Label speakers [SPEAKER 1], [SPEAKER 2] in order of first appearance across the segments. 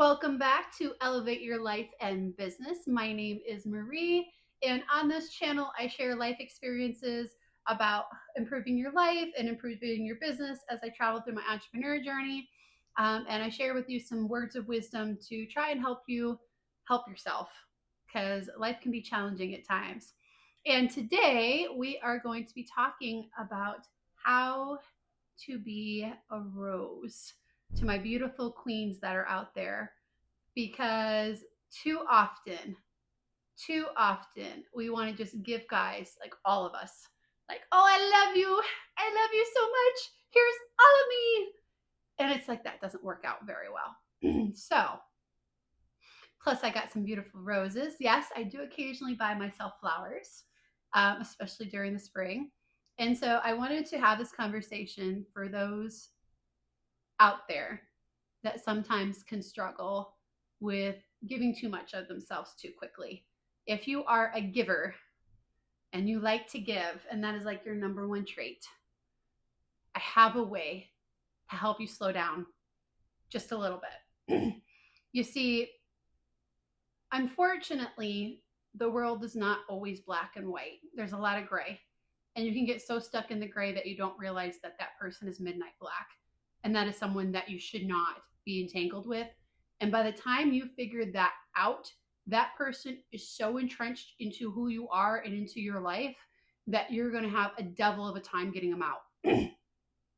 [SPEAKER 1] Welcome back to Elevate Your Life and Business. My name is Marie, and on this channel, I share life experiences about improving your life and improving your business as I travel through my entrepreneur journey. And I share with you some words of wisdom to try and help you help yourself because life can be challenging at times. And today, we are going to be talking about how to be a rose to my beautiful queens that are out there because too often, too often, we want to just give guys, like all of us, like, oh, I love you. I love you so much. Here's all of me. And it's like that doesn't work out very well. So, plus, I got some beautiful roses. Yes, I do occasionally buy myself flowers, especially during the spring. And so, I wanted to have this conversation for those out there that sometimes can struggle with giving too much of themselves too quickly. If you are a giver and you like to give, and that is like your number one trait, I have a way to help you slow down just a little bit. You see, unfortunately, the world is not always black and white. There's a lot of gray. And you can get so stuck in the gray that you don't realize that that person is midnight black. And that is someone that you should not be entangled with. And by the time you figure that out, that person is so entrenched into who you are and into your life that you're going to have a devil of a time getting them out.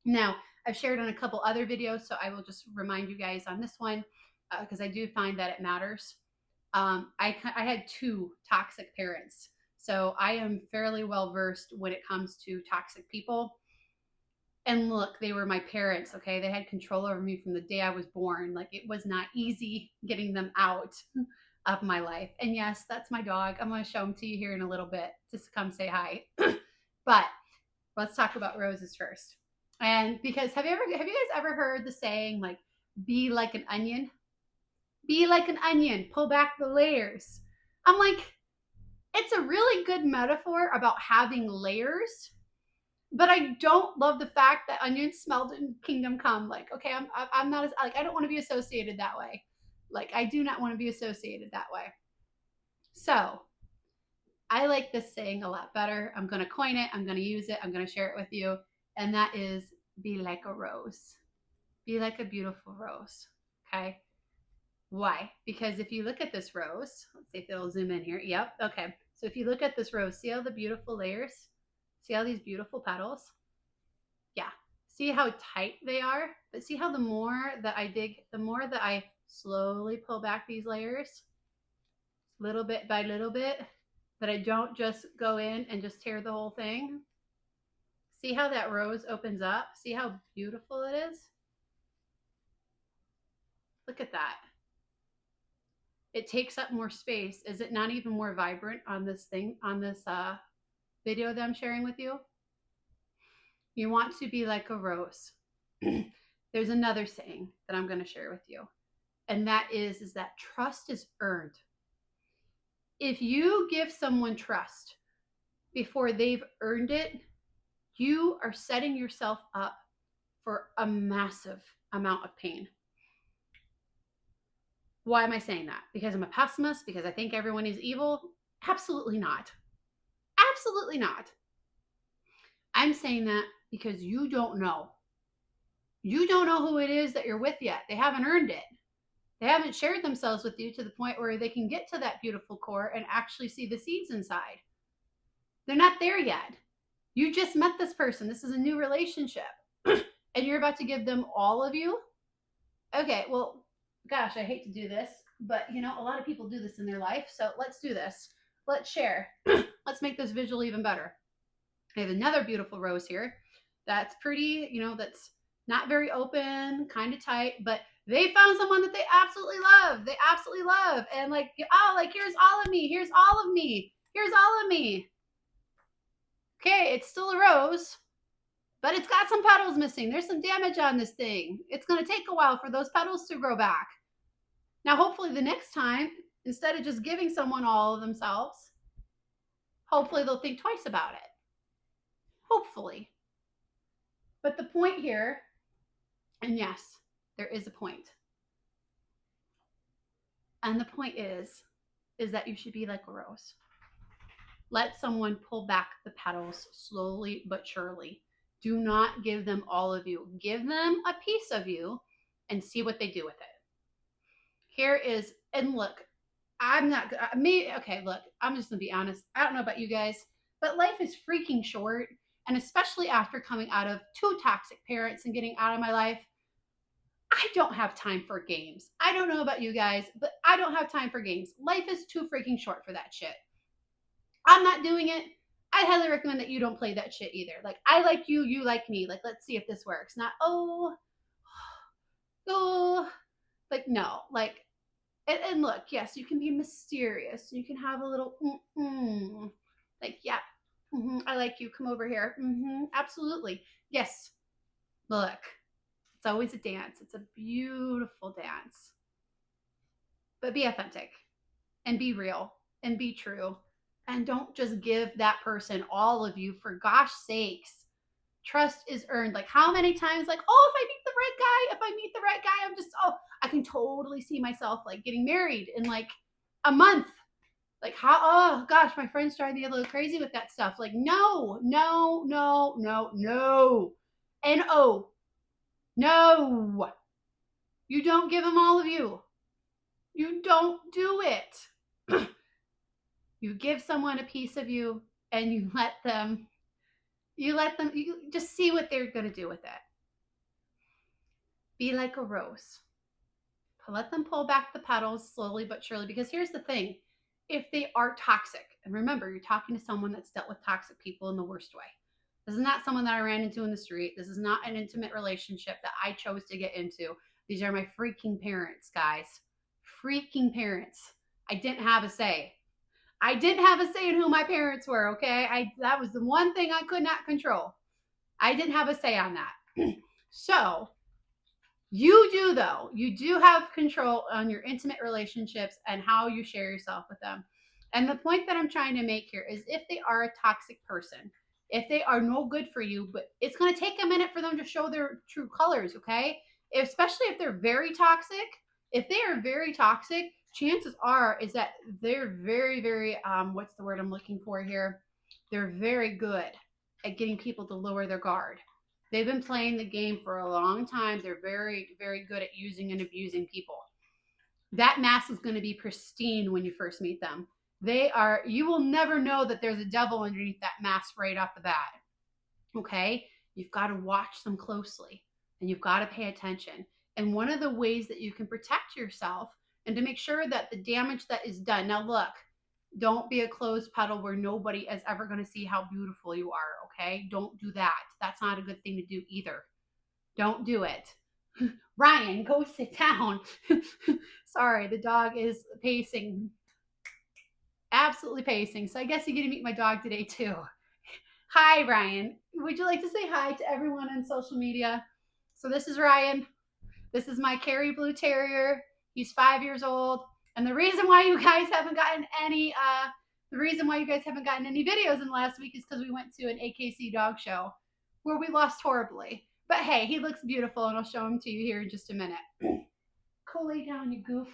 [SPEAKER 1] Now, I've shared on a couple other videos, so I will just remind you guys on this one because I do find that it matters. I had two toxic parents, so I am fairly well versed when it comes to toxic people. And look, they were my parents, okay? They had control over me from the day I was born. Like, it was not easy getting them out of my life. And yes, that's my dog. I'm going to show him to you here in a little bit. Just come say hi. But let's talk about roses first. And because have you guys ever heard the saying like be like an onion? Be like an onion, pull back the layers. I'm like, it's a really good metaphor about having layers, but I don't love the fact that onions smelled in Kingdom Come. Like, okay, I'm not as like I don't want to be associated that way. Like, I do not want to be associated that way. So I like this saying a lot better. I'm going to coin it. I'm going to use it. I'm going to share it with you. And that is be like a rose. Be like a beautiful rose. Okay. Why? Because if you look at this rose, let's see if it'll zoom in here. Yep. Okay. So if you look at this rose, see all the beautiful layers? See all these beautiful petals? Yeah. See how tight they are? But see how the more that I dig, the more that I slowly pull back these layers, little bit by little bit, that I don't just go in and just tear the whole thing. See how that rose opens up? See how beautiful it is? Look at that. It takes up more space. Is it not even more vibrant on this thing, on this video that I'm sharing with you? You want to be like a rose. There's another saying that I'm going to share with you. And that is that trust is earned. If you give someone trust before they've earned it, you are setting yourself up for a massive amount of pain. Why am I saying that? Because I'm a pessimist? Because I think everyone is evil? Absolutely not. Absolutely not. I'm saying that because you don't know. You don't know who it is that you're with yet. They haven't earned it. They haven't shared themselves with you to the point where they can get to that beautiful core and actually see the seeds inside. They're not there yet. You just met this person. This is a new relationship. And you're about to give them all of you? Okay, well, gosh, I hate to do this, but you know, a lot of people do this in their life. So let's do this. Let's share. Let's make this visual even better. I have another beautiful rose here that's pretty, you know, that's not very open, kind of tight, but they found someone that they absolutely love. They absolutely love. And like, oh, like, here's all of me. Here's all of me. Here's all of me. Okay, it's still a rose, but it's got some petals missing. There's some damage on this thing. It's going to take a while for those petals to grow back. Now, hopefully the next time, instead of just giving someone all of themselves, hopefully they'll think twice about it. Hopefully. But the point here, and yes, there is a point. And the point is that you should be like a rose. Let someone pull back the petals slowly but surely. Do not give them all of you. Give them a piece of you and see what they do with it. Here is, and look, I'm not, me, okay, look, I'm just gonna be honest. I don't know about you guys, but life is freaking short. And especially after coming out of 2 toxic parents and getting out of my life, I don't have time for games. I don't know about you guys, but I don't have time for games. Life is too freaking short for that shit. I'm not doing it. I highly recommend that you don't play that shit either. Like, I like you, you like me. Like, let's see if this works. Not, oh, like, no. Like, and look, yes, you can be mysterious. You can have a little, like, yeah, I like you. Come over here. Absolutely. Yes. Look, it's always a dance. It's a beautiful dance. But be authentic and be real and be true. And don't just give that person all of you, for gosh sakes. Trust is earned. Like, how many times, like, oh, if I meet the right guy, I'm just, oh, I can totally see myself like getting married in like a month. Like, how, oh gosh, my friends trying to get a little crazy with that stuff. Like, no, no, no, no, no. No, no. You don't give them all of you. You don't do it. You give someone a piece of you and you just see what they're going to do with it. Be like a rose. Let them pull back the petals slowly but surely, because here's the thing. If they are toxic, and remember, you're talking to someone that's dealt with toxic people in the worst way. This is not someone that I ran into in the street. This is not an intimate relationship that I chose to get into. These are my freaking parents, guys. Freaking parents. I didn't have a say. I didn't have a say in who my parents were, okay? That was the one thing I could not control. I didn't have a say on that. So, you do, though. You do have control on your intimate relationships and how you share yourself with them. And the point that I'm trying to make here is, if they are a toxic person, if they are no good for you, but it's going to take a minute for them to show their true colors, okay? Especially if they're very toxic. If they are very toxic, chances are is that they're very, very, what's the word I'm looking for here? They're very good at getting people to lower their guard. They've been playing the game for a long time. They're very, very good at using and abusing people. That mask is going to be pristine when you first meet them. You will never know that there's a devil underneath that mask right off the bat. Okay? You've got to watch them closely and you've got to pay attention. And one of the ways that you can protect yourself and to make sure that the damage that is done, now look, don't be a closed petal where nobody is ever going to see how beautiful you are, okay? Don't do that. That's not a good thing to do either. Don't do it. Ryan, go sit down. Sorry, the dog is pacing. Absolutely pacing. So I guess you get to meet my dog today too. Hi, Ryan. Would you like to say hi to everyone on social media? So this is Ryan. This is my Kerry Blue Terrier. He's 5 years old. And the reason why you guys haven't gotten any videos in the last week is because we went to an AKC dog show where we lost horribly. But hey, he looks beautiful, and I'll show him to you here in just a minute. Go lay down, you goof.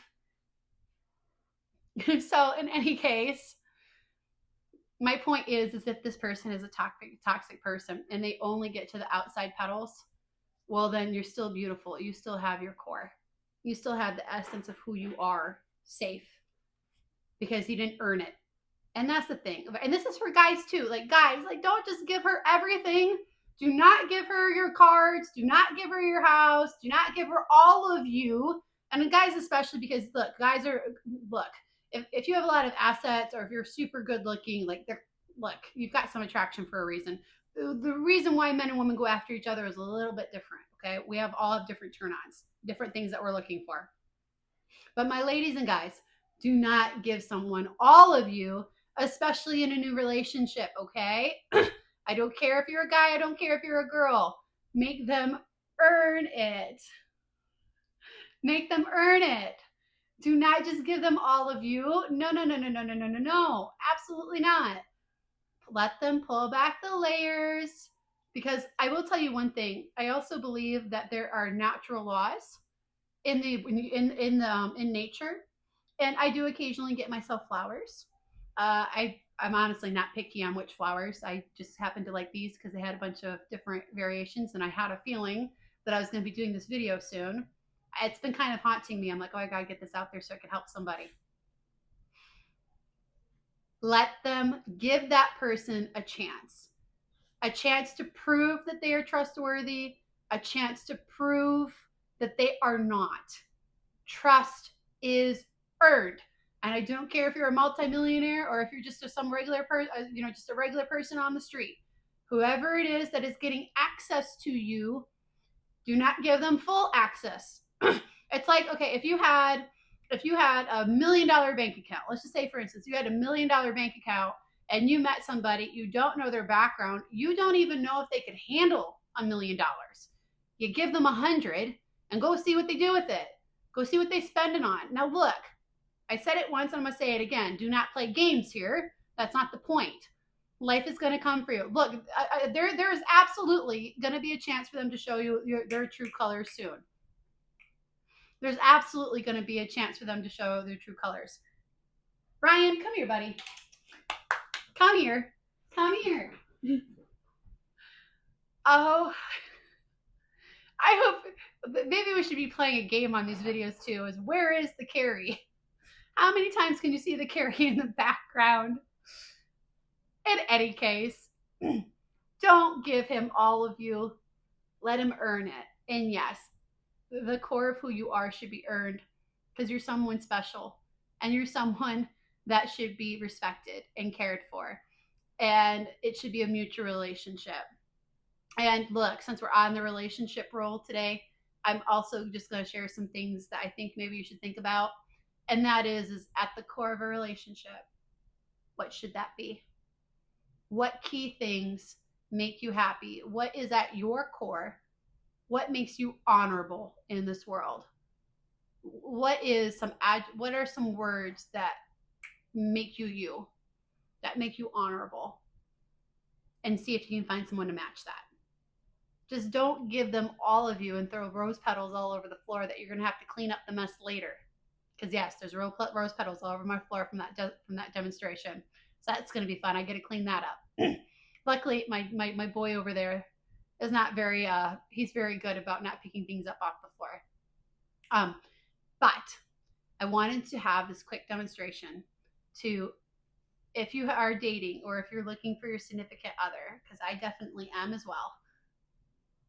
[SPEAKER 1] So in any case, my point is if this person is a toxic person and they only get to the outside petals, well, then you're still beautiful. You still have your core. You still have the essence of who you are, safe, because you didn't earn it. And that's the thing. And this is for guys too. Like, guys, like, don't just give her everything. Do not give her your cards. Do not give her your house. Do not give her all of you. And guys especially, because look, if you have a lot of assets, or if you're super good looking, you've got some attraction for a reason. The reason why men and women go after each other is a little bit different, okay? We all have different turn-ons, different things that we're looking for. But my ladies and guys, do not give someone all of you, especially in a new relationship, okay? I don't care if you're a guy. I don't care if you're a girl. Make them earn it. Make them earn it. Do not just give them all of you. No. Absolutely not. Let them pull back the layers, because I will tell you one thing. I also believe that there are natural laws in nature And I do occasionally get myself flowers. I'm honestly not picky on which flowers. I just happen to like these because they had a bunch of different variations, and I had a feeling that I was going to be doing this video soon. It's been kind of haunting me. I'm like, oh, I gotta get this out there so I can help somebody. Let them give that person a chance to prove that they are trustworthy, a chance to prove that they are not. Trust is earned. And I don't care if you're a multimillionaire or if you're just some regular person, just a regular person on the street. Whoever it is that is getting access to you, do not give them full access. It's like, okay, if you had $1 million bank account, let's just say, for instance, you had $1 million bank account and you met somebody, you don't know their background, you don't even know if they could handle $1 million. You give them 100 and go see what they do with it. Go see what they spend it on. Now look, I said it once and I'm going to say it again. Do not play games here. That's not the point. Life is going to come for you. Look, there is absolutely going to be a chance for them to show you their true colors soon. There's absolutely going to be a chance for them to show their true colors. Ryan, come here, buddy. Come here. Come here. Oh, I hope, maybe we should be playing a game on these videos too, is where is the Carrie? How many times can you see the Carrie in the background? In any case, don't give him all of you. Let him earn it. And yes, the core of who you are should be earned because you're someone special and you're someone that should be respected and cared for. And it should be a mutual relationship. And look, since we're on the relationship roll today, I'm also just going to share some things that I think maybe you should think about. And that is at the core of a relationship, what should that be? What key things make you happy? What is at your core? What makes you honorable in this world? What are some words that make you, that make you honorable? And see if you can find someone to match that. Just don't give them all of you and throw rose petals all over the floor that you're going to have to clean up the mess later. Because yes, there's rose petals all over my floor from that demonstration. So that's going to be fun. I get to clean that up. Luckily, my boy over there is not very, he's very good about not picking things up off the floor. But I wanted to have this quick demonstration to, if you are dating or if you're looking for your significant other, because I definitely am as well.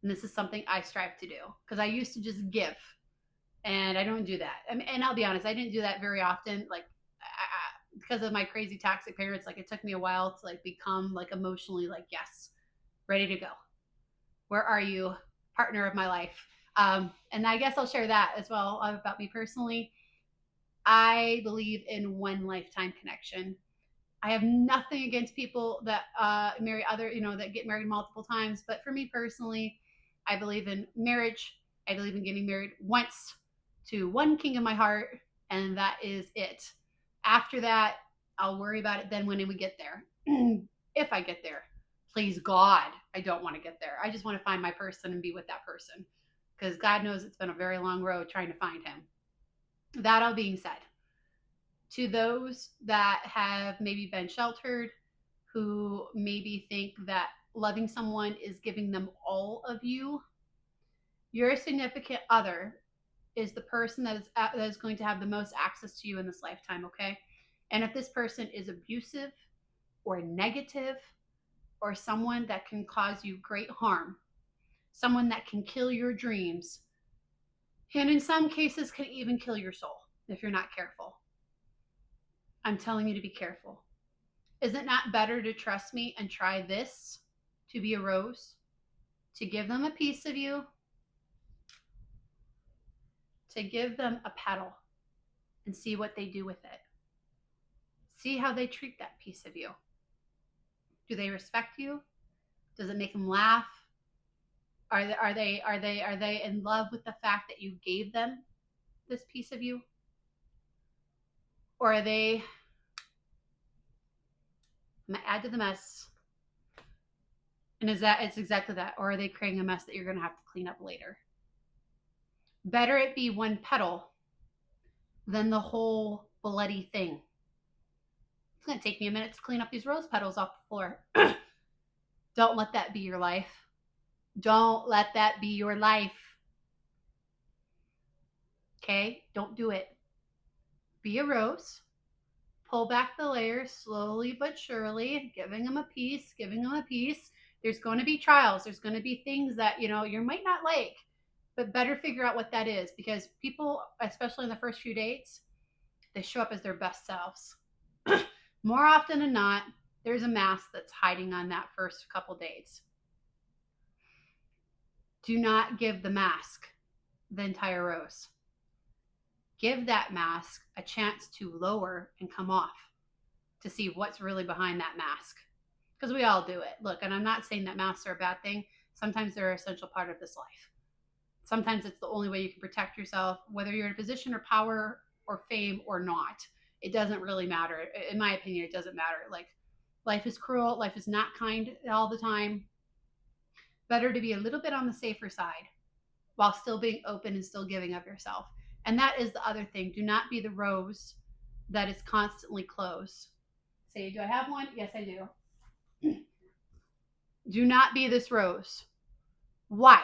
[SPEAKER 1] And this is something I strive to do because I used to just give, and I don't do that. And I'll be honest, I didn't do that very often. Like, because of my crazy toxic parents, like it took me a while to like become like emotionally like, yes, ready to go. Where are you, partner of my life? And I guess I'll share that as well about me personally. I believe in one lifetime connection. I have nothing against people that marry other, that get married multiple times. But for me personally, I believe in marriage. I believe in getting married once to one king of my heart, and that is it. After that, I'll worry about it then when we get there. If I get there. Please God, I don't want to get there. I just want to find my person and be with that person. Because God knows it's been a very long road trying to find him. That all being said, to those that have maybe been sheltered, who maybe think that loving someone is giving them all of you, your significant other is the person that is going to have the most access to you in this lifetime, okay? And if this person is abusive or negative or someone that can cause you great harm, someone that can kill your dreams, and in some cases can even kill your soul if you're not careful, I'm telling you to be careful. Is it not better to trust me and try this to be a rose, to give them a piece of you, to give them a petal and see what they do with it? See how they treat that piece of you. Do they respect you? Does it make them laugh? Are they in love with the fact that you gave them this piece of you? Or are they, I'm gonna add to the mess, and it's exactly that, or are they creating a mess that you're gonna have to clean up later? Better it be one petal than the whole bloody thing. It's going to take me a minute to clean up these rose petals off the floor. Don't let that be your life. Don't let that be your life. Okay? Don't do it. Be a rose. Pull back the layers slowly but surely, giving them a piece, giving them a piece. There's going to be trials. There's going to be things that, you might not like, but better figure out what that is, because people, especially in the first few dates, they show up as their best selves. More often than not, there's a mask that's hiding on that first couple dates. Do not give the mask the entire rose. Give that mask a chance to lower and come off to see what's really behind that mask. Because we all do it. Look, and I'm not saying that masks are a bad thing. Sometimes they're an essential part of this life. Sometimes it's the only way you can protect yourself, whether you're in a position of power or fame or not. It doesn't really matter. In my opinion, it doesn't matter. Like, life is cruel. Life is not kind all the time. Better to be a little bit on the safer side while still being open and still giving of yourself. And that is the other thing. Do not be the rose that is constantly closed. Say, do I have one? Yes, I do. Do not be this rose. Why?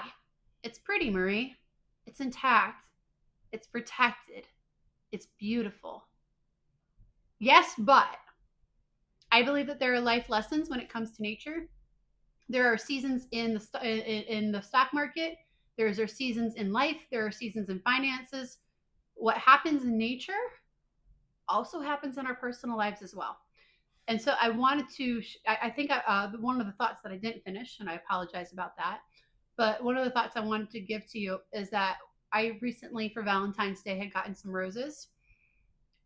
[SPEAKER 1] It's pretty, Marie. It's intact. It's protected. It's beautiful. Yes, but I believe that there are life lessons when it comes to nature. There are seasons in the stock market. There are seasons in life. There are seasons in finances. What happens in nature also happens in our personal lives as well. And so I wanted to, I think one of the thoughts that I didn't finish, and I apologize about that, but one of the thoughts I wanted to give to you is that I recently, for Valentine's Day, had gotten some roses,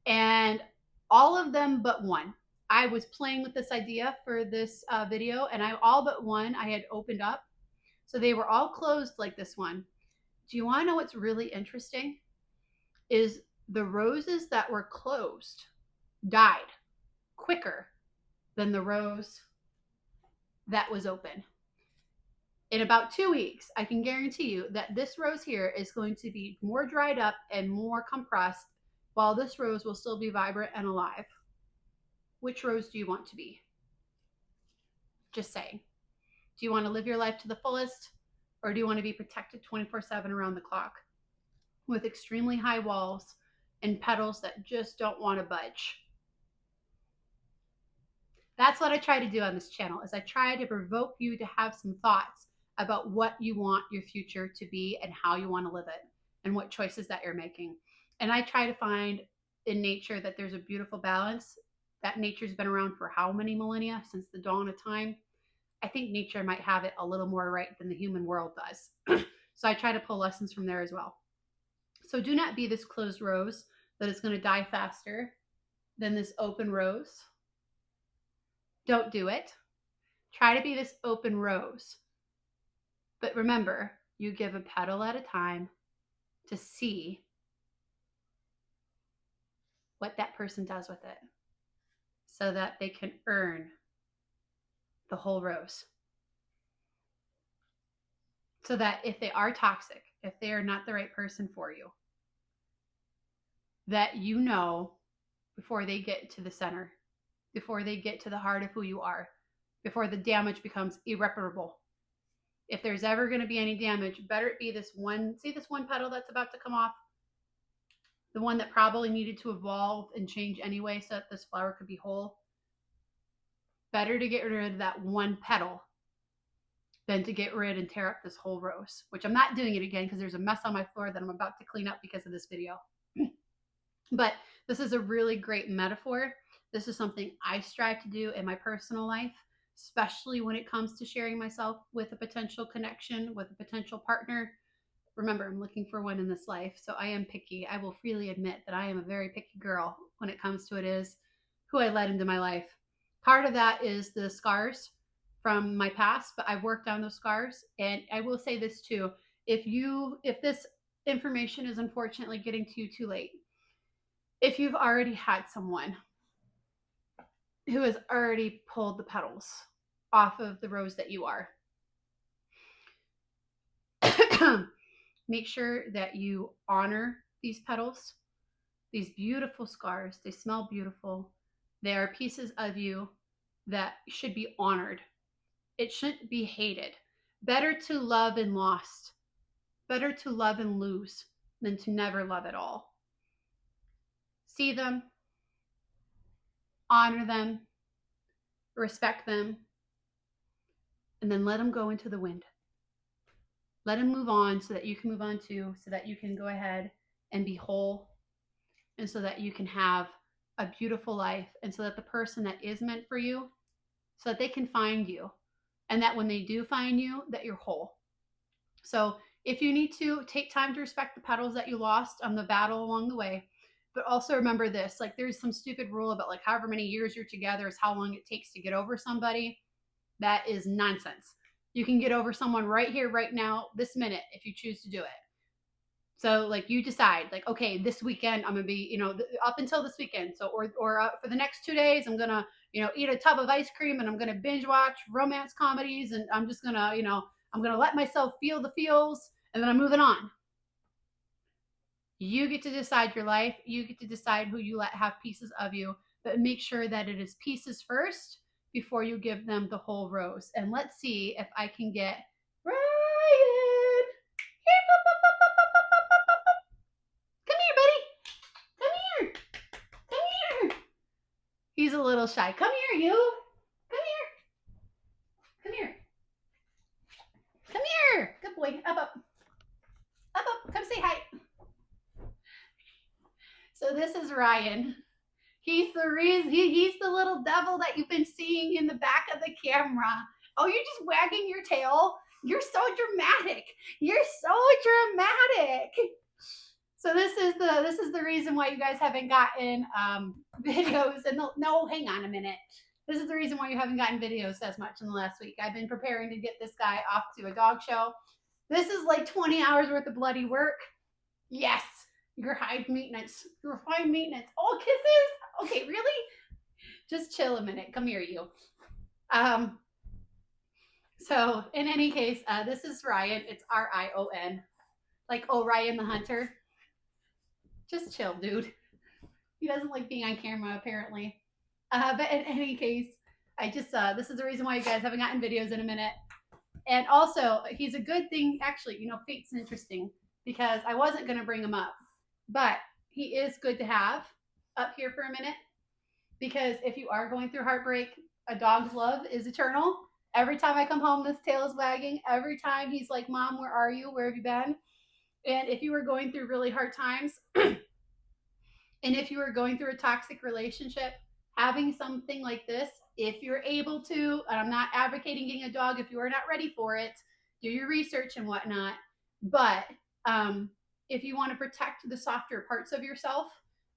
[SPEAKER 1] and all of them but one. I was playing with this idea for this video, and all but one I had opened up. So they were all closed like this one. Do you want to know what's really interesting? Is the roses that were closed died quicker than the rose that was open. In about 2 weeks, I can guarantee you that this rose here is going to be more dried up and more compressed, while this rose will still be vibrant and alive. Which rose do you want to be? Just saying. Do you want to live your life to the fullest, or do you want to be protected 24/7 around the clock with extremely high walls and petals that just don't want to budge? That's what I try to do on this channel, is I try to provoke you to have some thoughts about what you want your future to be and how you want to live it and what choices that you're making. And I try to find in nature that there's a beautiful balance. That nature's been around for how many millennia? Since the dawn of time. I think nature might have it a little more right than the human world does. So I try to pull lessons from there as well. So do not be this closed rose that is going to die faster than this open rose. Don't do it. Try to be this open rose. But remember, you give a petal at a time to see what that person does with it so that they can earn the whole rose. So that if they are toxic, if they are not the right person for you, that you know before they get to the center, before they get to the heart of who you are, before the damage becomes irreparable. If there's ever going to be any damage, better it be this one. See this one petal that's about to come off? The one that probably needed to evolve and change anyway so that this flower could be whole. Better to get rid of that one petal than to get rid and tear up this whole rose, which I'm not doing it again because there's a mess on my floor that I'm about to clean up because of this video. But this is a really great metaphor. This is something I strive to do in my personal life, especially when it comes to sharing myself with a potential connection, with a potential partner. Remember, I'm looking for one in this life, so I am picky. I will freely admit that I am a very picky girl when it comes to it is who I let into my life. Part of that is the scars from my past, but I've worked on those scars. And I will say this too, if this information is unfortunately getting to you too late, if you've already had someone who has already pulled the petals off of the rose that you are, make sure that you honor these petals these beautiful scars. They smell beautiful. They are pieces of you that should be honored. It shouldn't be hated. Better to love and lost. Better to love and lose than to never love at all. See them, honor them, respect them, and then let them go into the wind. Let them move on so that you can move on too, so that you can go ahead and be whole, and so that you can have a beautiful life, and so that the person that is meant for you, so that they can find you, and that when they do find you, that you're whole. So if you need to, take time to respect the petals that you lost on the battle along the way. But also remember this, like there's some stupid rule about like however many years you're together is how long it takes to get over somebody. That is nonsense. You can get over someone right here, right now, this minute, if you choose to do it. So like you decide, like, okay, this weekend I'm gonna be, up until this weekend. So or for the next 2 days, I'm gonna, eat a tub of ice cream and I'm gonna binge watch romance comedies and I'm just gonna, I'm gonna let myself feel the feels and then I'm moving on. You get to decide your life. You get to decide who you let have pieces of you, but make sure that it is pieces first before you give them the whole rose. And let's see if I can get Ryan. Come here, buddy. Come here. Come here. He's a little shy. Come here, you. Come here. Come here. Come here. Good boy. Up, up. Up, up. Come say hi. So this is Ryan. He's the reason. He's the little devil that you've been seeing in the back of the camera. Oh, you're just wagging your tail. You're so dramatic. You're so dramatic. So this is the reason why you guys haven't gotten videos. And no, hang on a minute. This is the reason why you haven't gotten videos as much in the last week. I've been preparing to get this guy off to a dog show. This is like 20 hours worth of bloody work. Yes. Your high maintenance. Your high maintenance. Oh, kisses? Okay, really? Just chill a minute. Come here, you. So in any case, this is Ryan. It's Rion. Like Orion the Hunter. Just chill, dude. He doesn't like being on camera, apparently. But in any case, I just this is the reason why you guys haven't gotten videos in a minute. And also, he's a good thing. Actually, fate's interesting because I wasn't gonna bring him up. But he is good to have up here for a minute because if you are going through heartbreak, a dog's love is eternal. Every time I come home, this tail is wagging. Every time he's like, Mom, where are you? Where have you been? And if you were going through really hard times, and if you were going through a toxic relationship, having something like this, if you're able to, and I'm not advocating getting a dog if you are not ready for it, do your research and whatnot. But if you want to protect the softer parts of yourself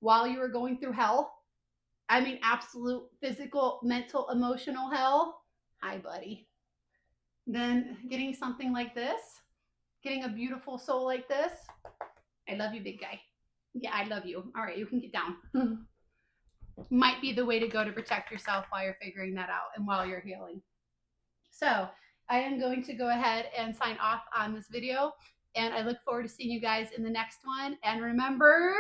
[SPEAKER 1] while you are going through hell, I mean, absolute physical, mental, emotional hell. Hi, buddy. Then getting something like this, getting a beautiful soul like this. I love you, big guy. Yeah, I love you. All right, you can get down. Might be the way to go to protect yourself while you're figuring that out and while you're healing. So I am going to go ahead and sign off on this video. And I look forward to seeing you guys in the next one. And remember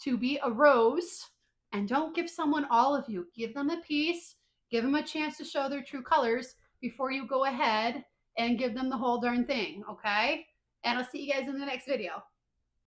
[SPEAKER 1] to be a rose and don't give someone all of you. Give them a piece. Give them a chance to show their true colors before you go ahead and give them the whole darn thing, okay? And I'll see you guys in the next video.